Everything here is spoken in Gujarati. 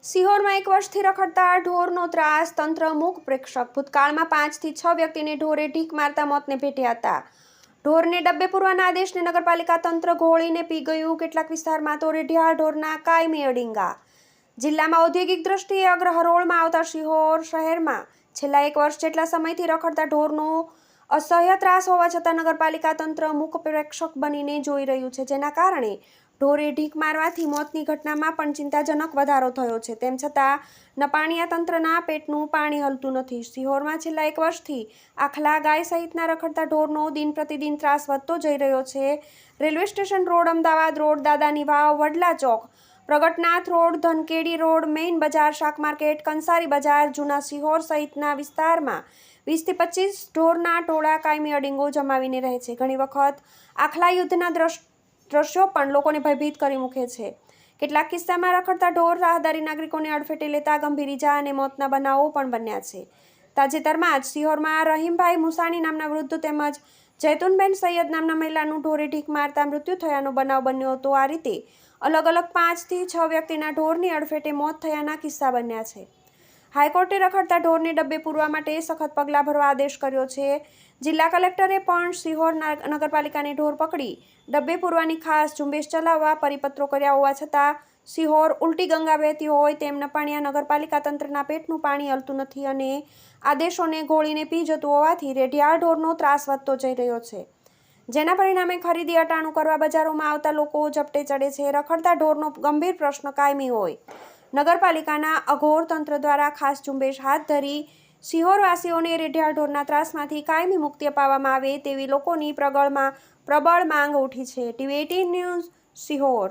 સિહોરમાં 1 વર્ષથી રખડતા ઢોરનો ત્રાસ, તંત્ર મૂક પ્રેક્ષક. ભૂતકાળમાં 5 થી 6 વ્યક્તિને ઢોરે ઢીક મારતા મોતને ભેટ્યા હતા. ઢોરને ડબ્બે પૂરવાના આદેશને નગરપાલિકા તંત્ર ઘોળીને પી ગયું. કેટલાક વિસ્તારમાં તો રેઢિયાળ ઢોરના કાયમી અડિંગા. જિલ્લામાં ઔદ્યોગિક દ્રષ્ટિએ અગ્રહરોળમાં આવતા સિહોર શહેરમાં છેલ્લા 1 વર્ષ જેટલા સમયથી રખડતા ઢોરનો અસહ્ય ત્રાસ હોવા છતાં નગરપાલિકા તંત્ર મૂક પ્રેક્ષક બનીને જોઈ રહ્યું છે, જેના કારણે ઢોરે ઢીક મારવાથી મોતની ઘટનામાં પણ ચિંતાજનક વધારો થયો છે. તેમ છતાં નપાણીયા તંત્રના પેટનું પાણી હલતું નથી. સિહોરમાં છેલ્લા 1 વર્ષથી આખલા ગાય સહિતના રખડતા ઢોરનો દિન પ્રતિદિન ત્રાસ વધતો જઈ રહ્યો છે. Railway station road, Ahmedabad road, દાદાની વાવ, વડલા ચોક, પ્રગટનાથ રોડ, ધનકેડી રોડ, મેઇન બજાર, શાક માર્કેટ, કંસારી બજાર, જૂના સિહોર સહિતના વિસ્તારમાં 20 થી 25 ઢોરના ટોળા કાયમી અડિંગો જમાવીને રહે છે. ઘણી વખત આખલા યુદ્ધના દ્રશ્યો પણ લોકોને ભયભીત કરી મૂકે છે. કેટલાક કિસ્સામાં રખડતા ઢોર રાહદારી નાગરિકોને અડફેટે લેતા ગંભીર ઈજા અને મોતના બનાવો પણ બન્યા છે. તાજેતરમાં જ સિહોરમાં રહીમભાઈ મુસાણી નામના વૃદ્ધ તેમજ જૈતુનબેન સૈયદ નામના મહિલાનું ઢોરે ઢીક મારતા મૃત્યુ થયાનો બનાવ બન્યો હતો. આ રીતે અલગ અલગ 5 થી 6 વ્યક્તિના ઢોરની અડફેટે મોત થયાના કિસ્સા બન્યા છે. હાઈકોર્ટે રખડતા ઢોરને ડબ્બે પૂરવા માટે સખત પગલાં ભરવા આદેશ કર્યો છે. જિલ્લા કલેક્ટરે પણ સિહોર નગરપાલિકાને ઢોર પકડી ડબ્બે પૂરવાની ખાસ ઝુંબેશ ચલાવવા પરિપત્રો કર્યા હોવા છતાં સિહોર ઉલટી ગંગા વહેતી હોય તેમ નપાણીયા નગરપાલિકા તંત્રના પેટનું પાણી હલતું નથી અને આદેશોને ગોળીને પી જતું હોવાથી રેઢિયાળ ઢોરનો ત્રાસ વધતો જઈ રહ્યો છે, જેના પરિણામે ખરીદી અટાણું કરવા બજારોમાં આવતા લોકો ઝપટે ચડે છે. રખડતા ઢોરનો ગંભીર પ્રશ્ન કાયમી હોય નગરપાલિકાના અઘોર તંત્ર દ્વારા ખાસ ઝુંબેશ હાથ ધરી સિહોરવાસીઓને રેઢિયાળ ઢોરના ત્રાસમાંથી કાયમી મુક્તિ અપાવવામાં આવે તેવી લોકોની પ્રબળ માંગ ઉઠી છે. TV18 news, Sihor.